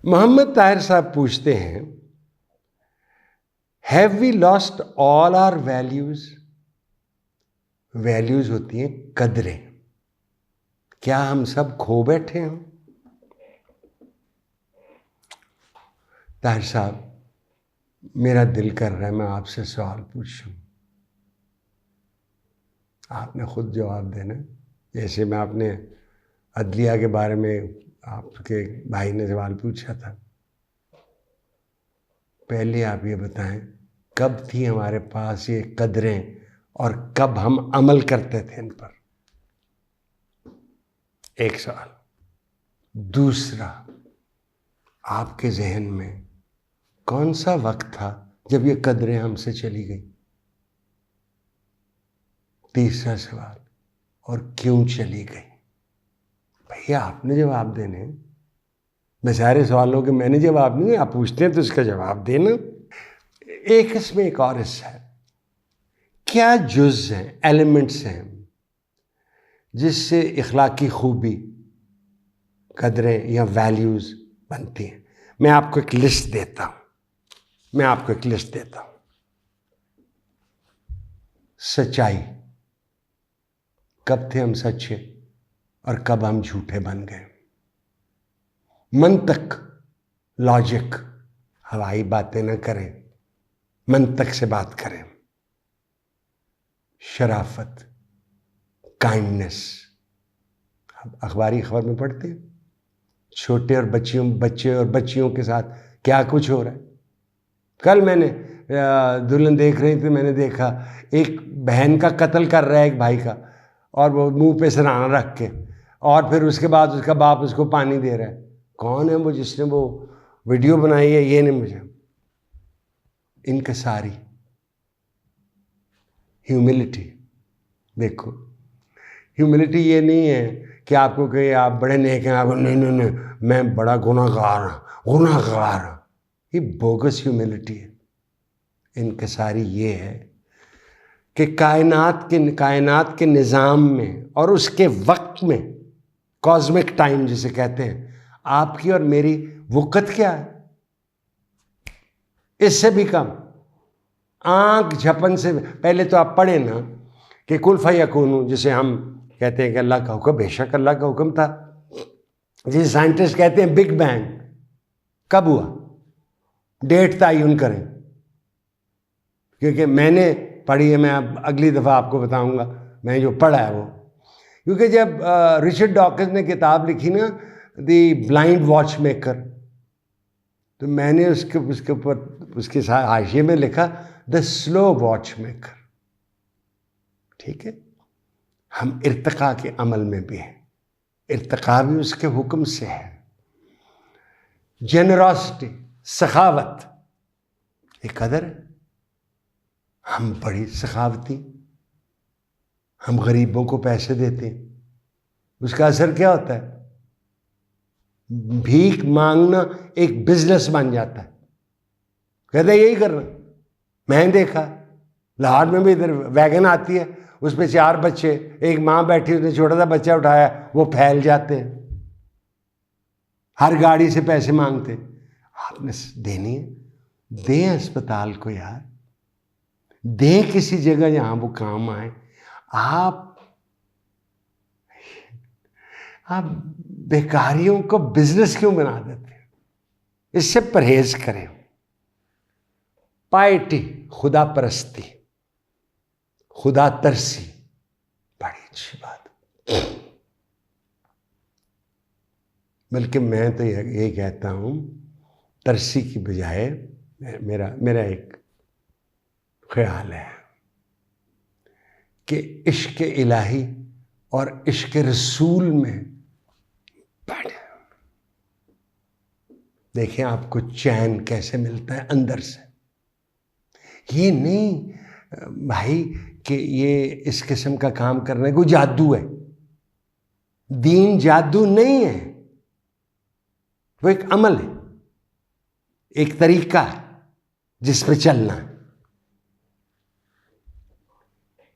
मोहम्मद ताहिर साहब पूछते हैं, have we lost all our values? Values होती हैं कदरें। क्या हम सब खो बैठे हैं? ताहिर साहब, मेरा दिल कर रहा है मैं आपसे सवाल पूछूं, आपने खुद जवाब देना। जैसे मैं आपने अदलिया के बारे में आपके भाई ने सवाल पूछा था, पहले आप ये बताएं कब थी हमारे पास ये कदरें और कब हम अमल करते थे इन पर। एक सवाल। दूसरा, आपके जहन में कौन सा वक्त था जब ये कदरें हमसे चली गई? तीसरा सवाल, और क्यों चली गई? भैया आपने जवाब देने हैं। मैं सारे सवालों के मैंने जवाब नहीं, आप पूछते हैं तो इसका जवाब देना। एक इसमें एक और हिस्सा है, क्या जुज़ हैं, एलिमेंट्स हैं जिससे इखलाकी खूबी, कदरें या वैल्यूज़ बनती हैं। मैं आपको एक लिस्ट देता हूँ, सच्चाई, कब थे हम सच्चे और कब हम झूठे बन गए। मंतक, लॉजिक, हवाई बातें न करें, मंतक से बात करें। शराफत, काइंडनेस। अखबारी खबर में पढ़ते हैं छोटे और बच्चे और बच्चियों के साथ क्या कुछ हो रहा है। कल मैंने दुल्हन देख रही थी, मैंने देखा एक बहन का कत्ल कर रहा है एक भाई का, और वो मुंह पे सराना रख के, और फिर उसके बाद उसका बाप उसको पानी दे रहा है। कौन है वो जिसने वो वीडियो बनाई है, ये नहीं मुझे। इनकसारी, ह्यूमिलिटी। देखो, ह्यूमिलिटी ये नहीं है कि आपको कहे आप बड़े नेक हैं, आपको नहीं मैं बड़ा गुनाहगार हूँ, ये बोगस ह्यूमिलिटी है। इनकसारी ये है कि कायनात के निज़ाम में और उसके वक्त में, कॉस्मिक टाइम जिसे कहते हैं, आपकी और मेरी वक़्त क्या है? इससे भी कम। आंख झपन से पहले तो आप पढ़े ना कि कुल फयकून, जिसे हम कहते हैं कि अल्लाह का हुक्म, बेशक अल्लाह का हुक्म था। जिसे साइंटिस्ट कहते हैं बिग बैंग, कब हुआ? डेट तयन करें, क्योंकि मैंने पढ़ी है, मैं अब अगली दफ़ा आपको बताऊंगा मैंने जो पढ़ा है वो। क्योंकि जब रिचर्ड डॉकिंस ने किताब लिखी ना, द ब्लाइंड वॉच मेकर, तो मैंने उसके ऊपर उसके साथ हाशिए में लिखा द स्लो वॉच मेकर। ठीक है, हम इर्तिका के अमल में भी हैं, इर्तिका भी उसके हुक्म से है। जेनरॉसिटी, सखावत, एक कदर है। हम बड़ी सखावती, हम गरीबों को पैसे देते हैं, उसका असर क्या होता है? भीख मांगना एक बिजनेस बन जाता है। कहते यही करना। मैंने देखा लाहौर में भी, इधर वैगन आती है, उस पर 4 बच्चे, एक माँ बैठी, उसने छोटा सा बच्चा उठाया, वो फैल जाते हैं, हर गाड़ी से पैसे मांगते। आपने देनी है, दें अस्पताल को यार, दें किसी जगह जहां वो काम आए। आप बेकारियों को बिजनेस क्यों बना देते हैं? इससे परहेज करें। पाइटी, खुदा परस्ती, खुदा तरसी, बड़ी अच्छी बात। बल्कि मैं तो ये कहता हूं, तरसी की बजाय मेरा एक ख्याल है कि इश्क इलाही और इश्क रसूल में बैठे। देखें आपको चैन कैसे मिलता है अंदर से। ये नहीं भाई कि ये इस किस्म का काम करने को जादू है। दीन जादू नहीं है, वो एक अमल है, एक तरीका है जिस पर चलना है।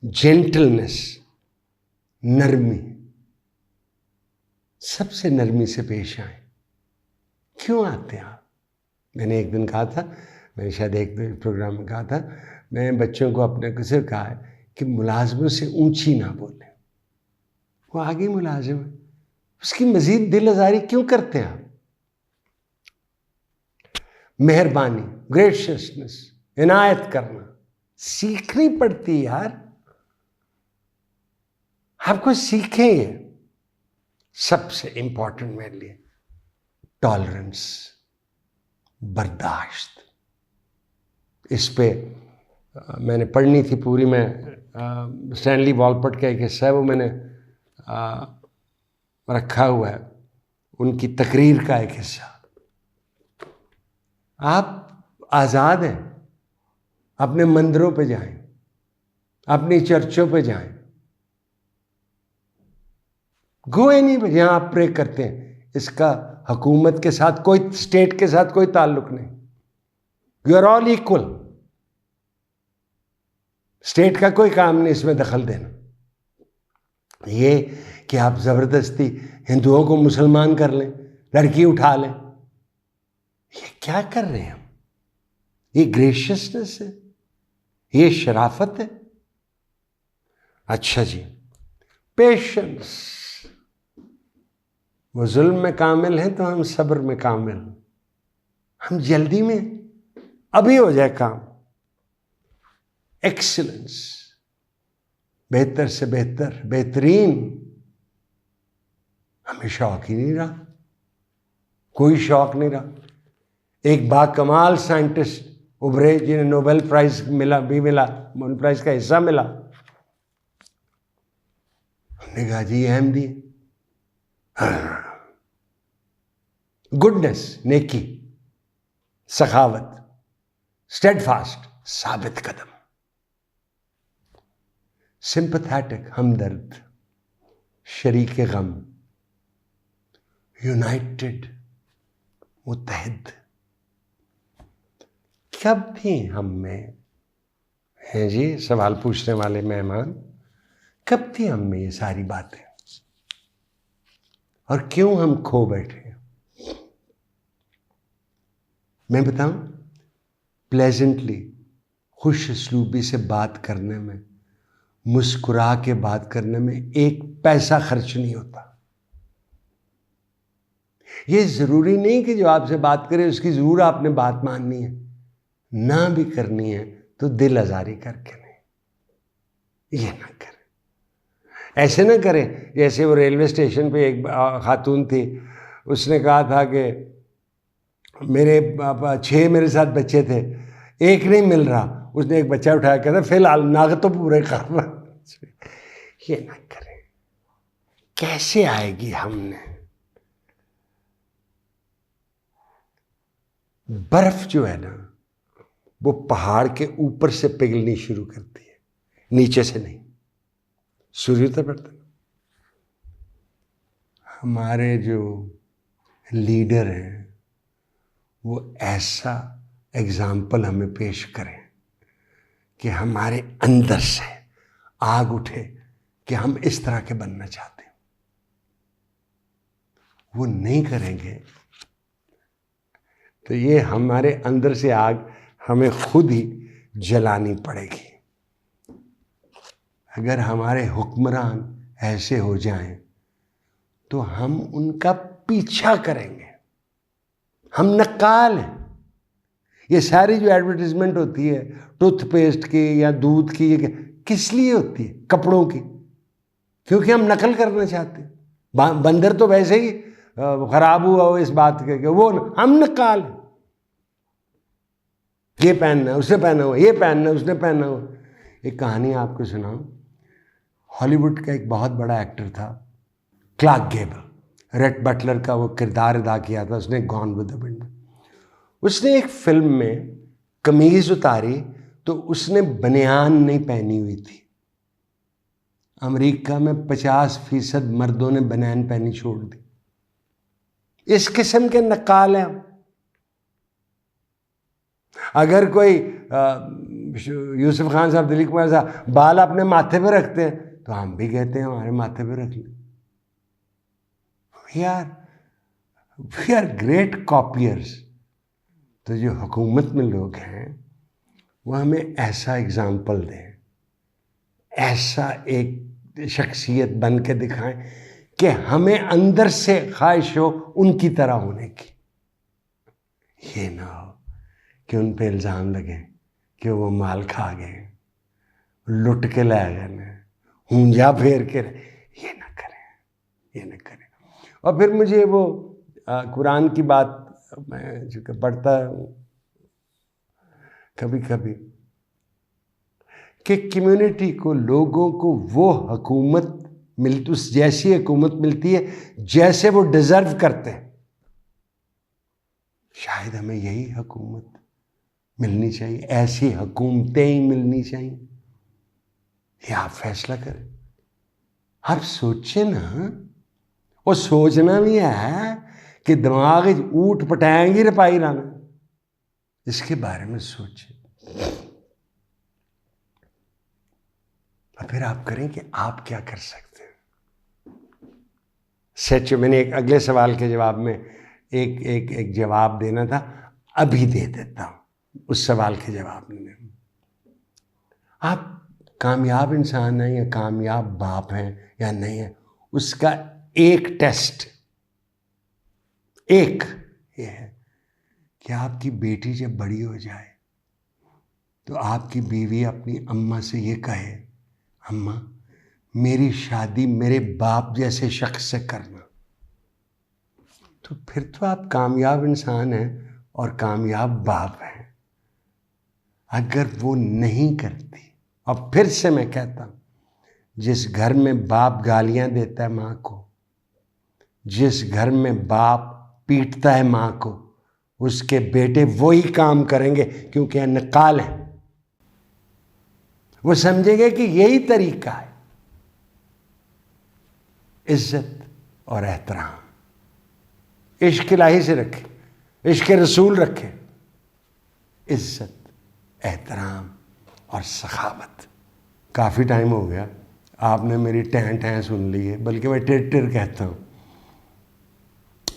जेंटलनेस, नरमी, सबसे नरमी से पेश आए। क्यों आते हैं आप? मैंने एक दिन कहा था, मैंने शायद एक प्रोग्राम में कहा था, मैंने बच्चों को अपने को सिर्फ कहा है कि मुलाजमों से ऊंची ना बोले। वो आगे मुलाजिम है, उसकी मजीद दिल आजारी क्यों करते हैं आप? मेहरबानी, ग्रेशियसनेस, इनायत करना सीखनी पड़ती है यार। आपको सीखें ये। सबसे इंपॉर्टेंट मेरे लिए टॉलरेंस, बर्दाश्त। इस पे मैंने पढ़नी थी पूरी, मैं स्टैनली वॉलपॉट का एक हिस्सा है वो मैंने रखा हुआ है, उनकी तकरीर का एक हिस्सा। आप आज़ाद हैं, अपने मंदिरों पे जाएं, अपनी चर्चों पे जाएं, गो एनी पे जहाँ आप प्रे करते हैं। इसका हुकूमत के साथ कोई, स्टेट के साथ कोई ताल्लुक नहीं। You are all equal. State का कोई काम नहीं इसमें दखल देना। ये कि आप ज़बरदस्ती हिंदुओं को मुसलमान कर लें, लड़की उठा लें, ये क्या कर रहे हैं हम? ये ग्रेशियसनेस है? ये शराफत है? अच्छा जी, पेशेंस। वो जुल्म में कामिल हैं तो हम सब्र में कामिल। हम जल्दी में अभी हो जाए काम। एक्सीलेंस, बेहतर से बेहतर, बेहतरीन, हमें शौक ही नहीं रहा, कोई शौक नहीं रहा। एक बाकमाल साइंटिस्ट उभरे जिन्हें नोबेल प्राइज मिला, नोबेल प्राइज का हिस्सा मिला। हमने कहा जी अहमदी, गुडनेस, नेकी, सखावत, स्टेडफास्ट, साबित कदम, सिंपैथेटिक, हमदर्द, शरीक गम, यूनाइटेड, मुत्तहिद। कब थी हम में, हैं जी सवाल पूछने वाले मेहमान, कब थी हम में ये सारी बातें, और क्यों हम खो बैठे? मैं बताऊं, प्लेजेंटली, खुश असलूबी से बात करने में, मुस्कुरा के बात करने में एक पैसा खर्च नहीं होता। ये ज़रूरी नहीं कि जो आपसे बात करे उसकी ज़रूर आपने बात माननी है, ना भी करनी है तो दिल आज़ारी करके नहीं। ये ना करें, ऐसे ना करें जैसे वो रेलवे स्टेशन पे एक खातून थी, उसने कहा था कि मेरे 6 मेरे साथ बच्चे थे, एक नहीं मिल रहा। उसने एक बच्चा उठाया, कहता फिलहाल नाग तो पूरे करना। ये ना करें, कैसे आएगी हमने? बर्फ जो है ना, वो पहाड़ के ऊपर से पिघलनी शुरू करती है, नीचे से नहीं। सूर्य तो पड़ता है। हमारे जो लीडर हैं वो ऐसा एग्जाम्पल हमें पेश करें कि हमारे अंदर से आग उठे कि हम इस तरह के बनना चाहते हैं। वो नहीं करेंगे तो ये हमारे अंदर से आग हमें खुद ही जलानी पड़ेगी। अगर हमारे हुक्मरान ऐसे हो जाएं तो हम उनका पीछा करेंगे। हम नक्काल हैं। ये सारी जो एडवर्टाइजमेंट होती है टूथपेस्ट की या दूध की, ये किस लिए होती है? कपड़ों की। क्योंकि हम नकल करना चाहते हैं। बंदर तो वैसे ही खराब हुआ हो इस बात के, वो हम नक्काल हैं। ये पहनना है, उसने पहना हुआ, ये पहनना है, उसने पहना हुआ। एक कहानी आपको सुनाऊं। हॉलीवुड का एक बहुत बड़ा एक्टर था, क्लार्क गेबल, रेड बटलर का वो किरदार अदा किया था उसने गॉन विद द विंड। उसने एक फिल्म में कमीज उतारी तो उसने बनियान नहीं पहनी हुई थी। अमेरिका में 50% मर्दों ने बनियान पहनी छोड़ दी। इस किस्म के नक्काल हैं। अगर कोई यूसुफ खान साहब, दिलीप कुमार साहब बाल अपने माथे पे रखते हैं तो हम भी कहते हैं हमारे माथे पे रख लें यार। We are great copiers. तो जो हुकूमत में लोग हैं वो हमें ऐसा एग्जाम्पल दें, ऐसा एक शख्सियत बन के दिखाएं कि हमें अंदर से ख्वाहिश हो उनकी तरह होने की। ये ना हो कि उन पे इल्ज़ाम लगे कि वो माल खा गए, लुट के ले गए, हूंजा फेर के। ये ना करें, ये ना करें। और फिर मुझे वो कुरान की बात मैं जो पढ़ता हूँ कभी कभी कि कम्युनिटी को, लोगों को वो हुकूमत मिलती, उस जैसी हुकूमत मिलती है जैसे वो डिज़र्व करते हैं। शायद हमें यही हुकूमत मिलनी चाहिए, ऐसी हुकूमतें ही मिलनी चाहिए। ये आप फैसला करें, आप सोचें ना। वो सोचना भी है कि दिमाग ऊट पटाएंगी रपाई लाना, इसके बारे में सोचें और फिर आप करें कि आप क्या कर सकते हैं। सच मैंने एक अगले सवाल के जवाब में एक जवाब देना था, अभी दे देता हूं उस सवाल के जवाब में। आप कामयाब इंसान हैं या कामयाब बाप हैं या नहीं है, उसका एक टेस्ट एक ये है कि आपकी बेटी जब बड़ी हो जाए तो आपकी बीवी अपनी अम्मा से ये कहे, अम्मा मेरी शादी मेरे बाप जैसे शख्स से करना। तो फिर तो आप कामयाब इंसान हैं और कामयाब बाप हैं। अगर वो नहीं करती, और फिर से मैं कहता हूं, जिस घर में बाप गालियां देता है माँ को, जिस घर में बाप पीटता है माँ को, उसके बेटे वही काम करेंगे क्योंकि नकाल है। वो समझेंगे कि यही तरीका है इज्जत और एहतराम। इश्क इलाही से रखें, इश्क रसूल रखें, इज्जत, एहतराम और सखावत। काफ़ी टाइम हो गया, आपने मेरी टैं टैं सुन ली है, बल्कि मैं टिर टिर कहता हूँ।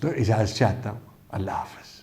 तो इजाज़त चाहता हूँ। अल्लाह हाफ़िज़।